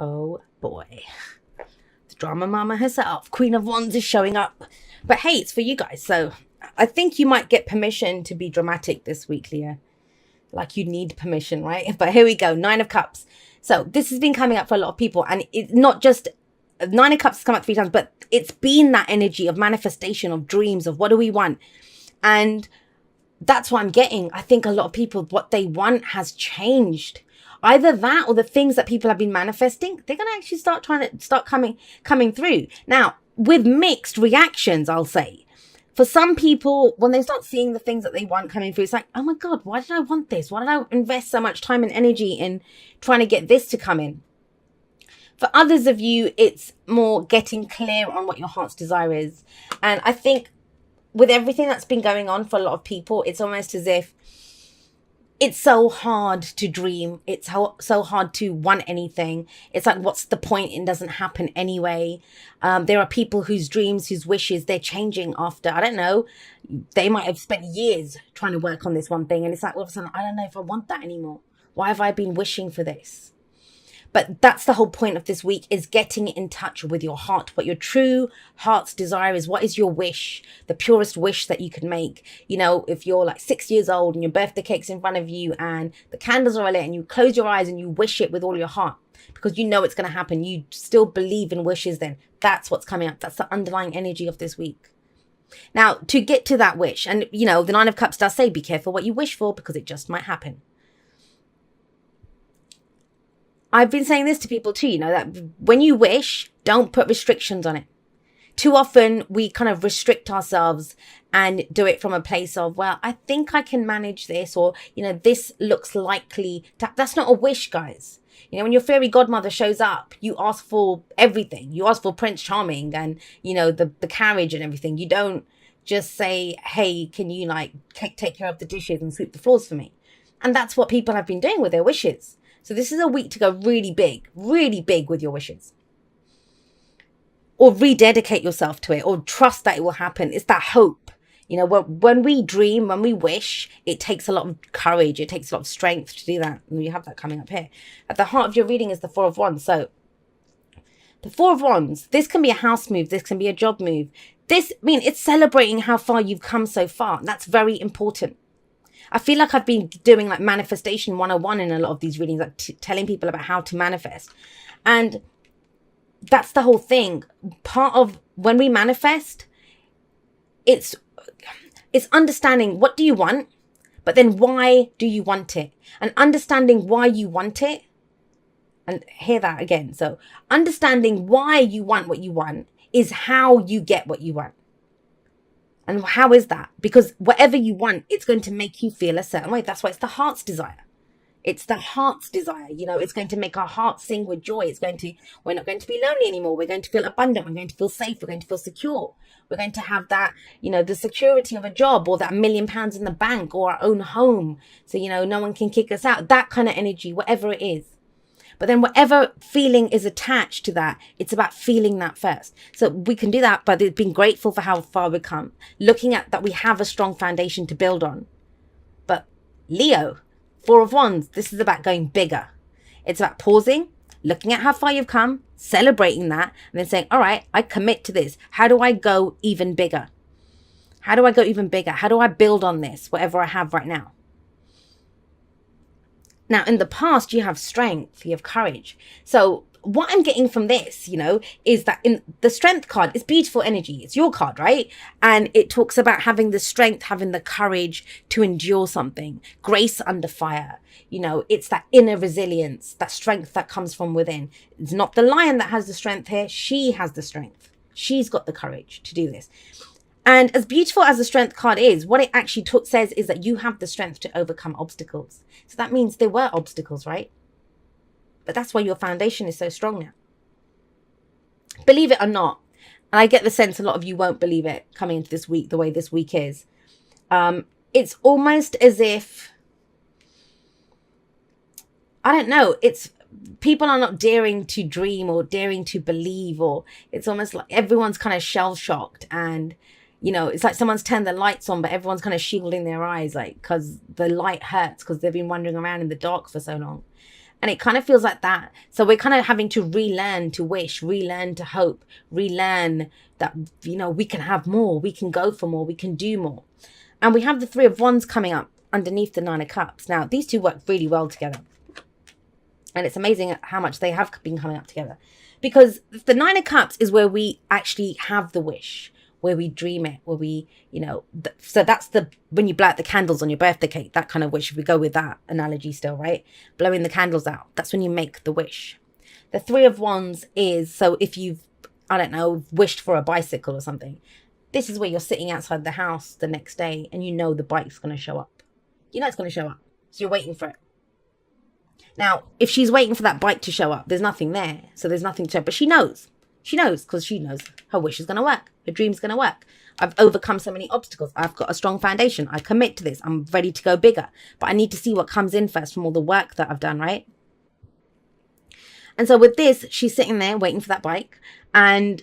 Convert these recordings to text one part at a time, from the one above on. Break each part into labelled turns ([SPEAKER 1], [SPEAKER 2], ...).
[SPEAKER 1] Oh boy. The drama mama herself, Queen of Wands, is showing up. But hey, it's for you guys. So I think you might get permission to be dramatic this week, Leah. Like you need permission, right? But here we go. Nine of Cups. So this has been coming up for a lot of people. And it's not just Nine of Cups has come up 3 times, but it's been that energy of manifestation, of dreams, of what do we want? And that's what I'm getting. I think a lot of people, what they want has changed. Either that or the things that people have been manifesting, they're going to actually start coming through. Now, with mixed reactions, I'll say. For some people, when they start seeing the things that they want coming through, it's like, oh my God, why did I want this? Why did I invest so much time and energy in trying to get this to come in? For others of you, it's more getting clear on what your heart's desire is. And I think with everything that's been going on for a lot of people, it's almost as if it's so hard to dream. It's so hard to want anything. It's like, what's the point? It doesn't happen anyway. There are people whose dreams, whose wishes, they're changing after, I don't know, they might have spent years trying to work on this one thing. And it's like, all of a sudden, I don't know if I want that anymore. Why have I been wishing for this? But that's the whole point of this week, is getting in touch with your heart. What your true heart's desire is. What is your wish? The purest wish that you can make. You know, if you're like 6 years old and your birthday cake's in front of you and the candles are lit and you close your eyes and you wish it with all your heart because you know it's going to happen. You still believe in wishes then. That's what's coming up. That's the underlying energy of this week. Now, to get to that wish, and you know, the Nine of Cups does say, be careful what you wish for because it just might happen. I've been saying this to people too, you know, that when you wish, don't put restrictions on it. Too often we kind of restrict ourselves and do it from a place of, well, I think I can manage this, or, you know, this looks likely to, that's not a wish, guys. You know, when your fairy godmother shows up, you ask for everything. You ask for Prince Charming and, you know, the carriage and everything. You don't just say, hey, can you like take care of the dishes and sweep the floors for me? And that's what people have been doing with their wishes. So this is a week to go really big with your wishes. Or rededicate yourself to it, or trust that it will happen. It's that hope. You know, when we dream, when we wish, it takes a lot of courage. It takes a lot of strength to do that. And we have that coming up here. At the heart of your reading is the Four of Wands. So the Four of Wands, this can be a house move. This can be a job move. It's celebrating how far you've come so far. That's very important. I feel like I've been doing like manifestation 101 in a lot of these readings, like telling people about how to manifest. And that's the whole thing. Part of when we manifest, it's understanding what do you want, but then why do you want it? And understanding why you want it. And hear that again. So understanding why you want what you want is how you get what you want. And how is that? Because whatever you want, it's going to make you feel a certain way. That's why it's the heart's desire. It's the heart's desire. You know, it's going to make our heart sing with joy. We're not going to be lonely anymore. We're going to feel abundant. We're going to feel safe. We're going to feel secure. We're going to have that, you know, the security of a job, or that £1,000,000 in the bank, or our own home. So, you know, no one can kick us out. That kind of energy, whatever it is. But then whatever feeling is attached to that, it's about feeling that first. So we can do that by being grateful for how far we've come, looking at that we have a strong foundation to build on. But Leo, Four of Wands, this is about going bigger. It's about pausing, looking at how far you've come, celebrating that, and then saying, all right, I commit to this. How do I go even bigger? How do I go even bigger? How do I build on this, whatever I have right now? Now, in the past, you have strength, you have courage. So what I'm getting from this, you know, is that in the strength card, it's beautiful energy. It's your card, right? And it talks about having the strength, having the courage to endure something, grace under fire. You know, it's that inner resilience, that strength that comes from within. It's not the lion that has the strength here. She has the strength. She's got the courage to do this. And as beautiful as the strength card is, what it actually says is that you have the strength to overcome obstacles. So that means there were obstacles, right? But that's why your foundation is so strong now. Believe it or not, and I get the sense a lot of you won't believe it coming into this week, the way this week is. It's almost as if, I don't know, it's people are not daring to dream or daring to believe, or it's almost like everyone's kind of shell shocked, and you know, it's like someone's turned the lights on, but everyone's kind of shielding their eyes, like, because the light hurts because they've been wandering around in the dark for so long. And it kind of feels like that. So we're kind of having to relearn to wish, relearn to hope, relearn that, you know, we can have more, we can go for more, we can do more. And we have the Three of Wands coming up underneath the Nine of Cups. Now, these two work really well together. And it's amazing how much they have been coming up together. Because the Nine of Cups is where we actually have the wish, where we dream it, where we, you know, so that's when you blow out the candles on your birthday cake, that kind of wish. If we go with that analogy still, right? Blowing the candles out, that's when you make the wish. The Three of Wands is, so if you've, I don't know, wished for a bicycle or something, this is where you're sitting outside the house the next day and you know the bike's going to show up. You know it's going to show up. So you're waiting for it. Now, if she's waiting for that bike to show up, there's nothing there. So there's nothing to show. But she knows. She knows because she knows her wish is going to work. Her dream's going to work. I've overcome so many obstacles. I've got a strong foundation. I commit to this. I'm ready to go bigger. But I need to see what comes in first from all the work that I've done, right? And so with this, she's sitting there waiting for that bike. And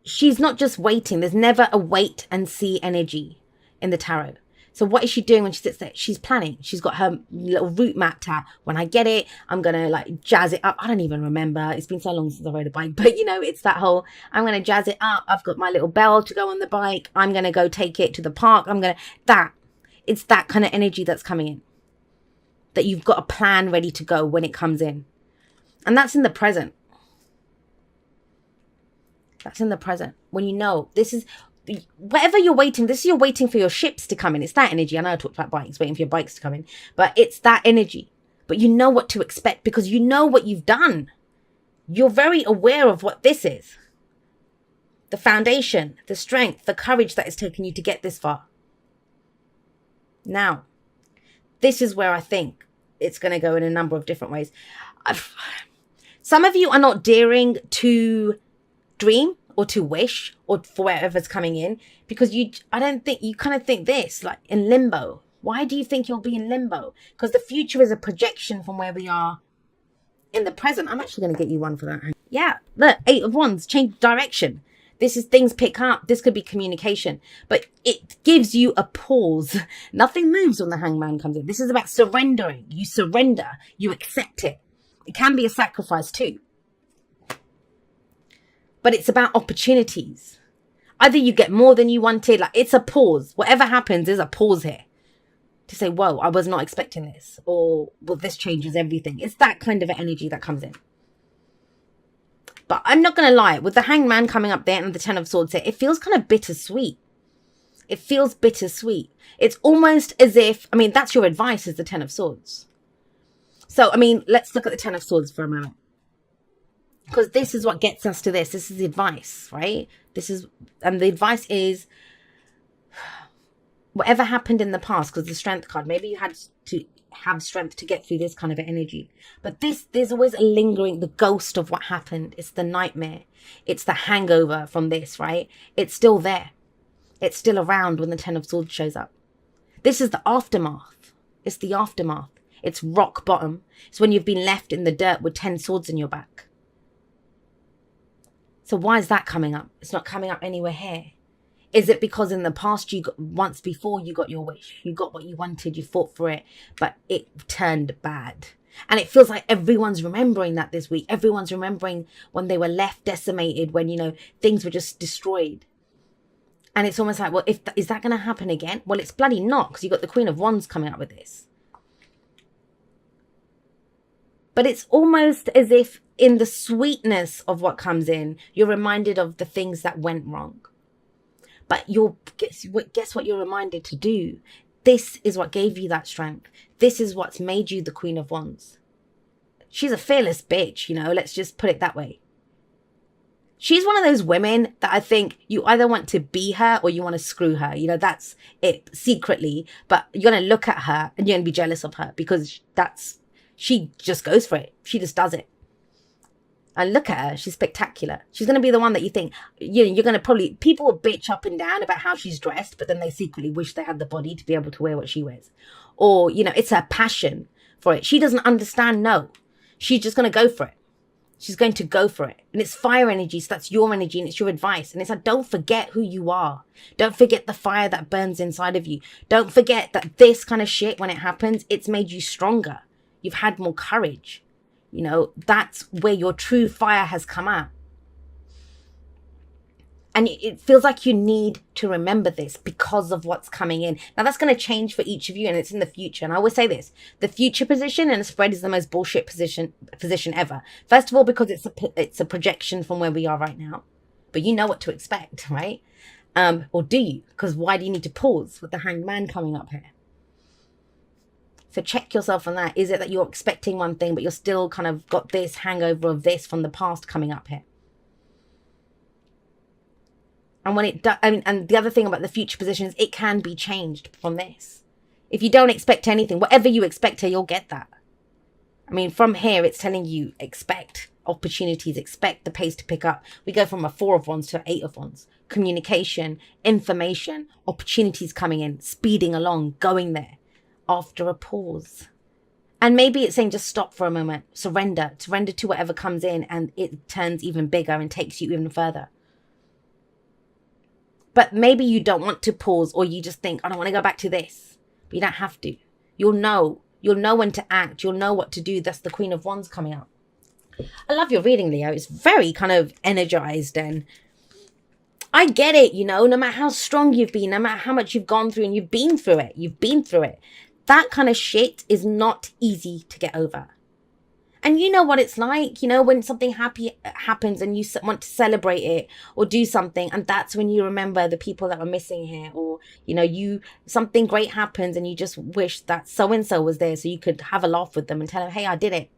[SPEAKER 1] she's not just waiting. There's never a wait and see energy in the tarot. So what is she doing when she sits there? She's planning. She's got her little route mapped out. When I get it, I'm going to like jazz it up. I don't even remember. It's been so long since I rode a bike. But, you know, it's that whole, I'm going to jazz it up. I've got my little bell to go on the bike. I'm going to go take it to the park. It's that kind of energy that's coming in. That you've got a plan ready to go when it comes in. And that's in the present. That's in the present. When you know, this is... whatever you're waiting, you're waiting for your ships to come in. It's that energy. I know I talked about bikes, waiting for your bikes to come in, but it's that energy. But you know what to expect because you know what you've done. You're very aware of what this is. The foundation, the strength, the courage that has taken you to get this far. Now, this is where I think it's going to go in a number of different ways. Some of you are not daring to dream or to wish or for whatever's coming in because you kind of think this, like in limbo. Why do you think you'll be in limbo? Because the future is a projection from where we are in the present. I'm actually going to get you one for that. Yeah, look, Eight of Wands, change direction. This is things pick up. This could be communication, but it gives you a pause. Nothing moves when the Hangman comes in. This is about surrendering. You surrender, you accept it. It can be a sacrifice too. But it's about opportunities. Either you get more than you wanted. Like it's a pause. Whatever happens is a pause here. To say, whoa, I was not expecting this. Or, well, this changes everything. It's that kind of energy that comes in. But I'm not going to lie. With the Hangman coming up there and the Ten of Swords here, it feels kind of bittersweet. It feels bittersweet. It's almost as if, I mean, that's your advice is the Ten of Swords. So, I mean, let's look at the Ten of Swords for a moment. Because this is what gets us to this. This is the advice, right? And the advice is whatever happened in the past, because the Strength card, maybe you had to have strength to get through this kind of energy. But there's always a lingering, the ghost of what happened. It's the nightmare. It's the hangover from this, right? It's still there. It's still around when the Ten of Swords shows up. This is the aftermath. It's the aftermath. It's rock bottom. It's when you've been left in the dirt with 10 swords in your back. So why is that coming up? It's not coming up anywhere here. Is it because in the past once before you got your wish, you got what you wanted, you fought for it, but it turned bad? And it feels like everyone's remembering that this week. Everyone's remembering when they were left decimated, when, you know, things were just destroyed. And it's almost like, well, is that going to happen again? Well, it's bloody not, because you've got the Queen of Wands coming up with this. But it's almost as if in the sweetness of what comes in, you're reminded of the things that went wrong. But guess what you're reminded to do? This is what gave you that strength. This is what's made you the Queen of Wands. She's a fearless bitch, you know, let's just put it that way. She's one of those women that I think you either want to be her or you want to screw her. You know, that's it secretly. But you're going to look at her and you're going to be jealous of her because she just goes for it. She just does it. And look at her. She's spectacular. She's going to be the one that you think, you know, you're going to probably, people will bitch up and down about how she's dressed, but then they secretly wish they had the body to be able to wear what she wears. Or, you know, it's her passion for it. She doesn't understand, no. She's just going to go for it. She's going to go for it. And it's fire energy, so that's your energy and it's your advice. And it's like, don't forget who you are. Don't forget the fire that burns inside of you. Don't forget that this kind of shit, when it happens, it's made you stronger. You've had more courage. You know, that's where your true fire has come out. And it feels like you need to remember this because of what's coming in. Now, that's going to change for each of you, and it's in the future. And I always say this, the future position in a spread is the most bullshit position ever. First of all, because it's a projection from where we are right now. But you know what to expect, right? Or do you? Because why do you need to pause with the Hanged Man coming up here? So check yourself on that. Is it that you're expecting one thing, but you're still kind of got this hangover of this from the past coming up here? And when it does, and the other thing about the future position is it can be changed from this. If you don't expect anything, whatever you expect here, you'll get that. I mean, from here, it's telling you expect opportunities, expect the pace to pick up. We go from a 4 of Wands to an 8 of Wands. Communication, information, opportunities coming in, speeding along, going there after a pause. And maybe it's saying just stop for a moment, surrender to whatever comes in, and it turns even bigger and takes you even further. But maybe you don't want to pause, or you just think, I don't want to go back to this. But you don't have to. You'll know when to act. You'll know what to do. That's the Queen of Wands coming out. I love your reading, Leo. It's very kind of energized, and I get it, you know, no matter how strong you've been, no matter how much you've gone through, and you've been through it. That kind of shit is not easy to get over. And you know what it's like, you know, when something happy happens and you want to celebrate it or do something, and that's when you remember the people that are missing here, or, you know, something great happens and you just wish that so-and-so was there so you could have a laugh with them and tell them, hey, I did it.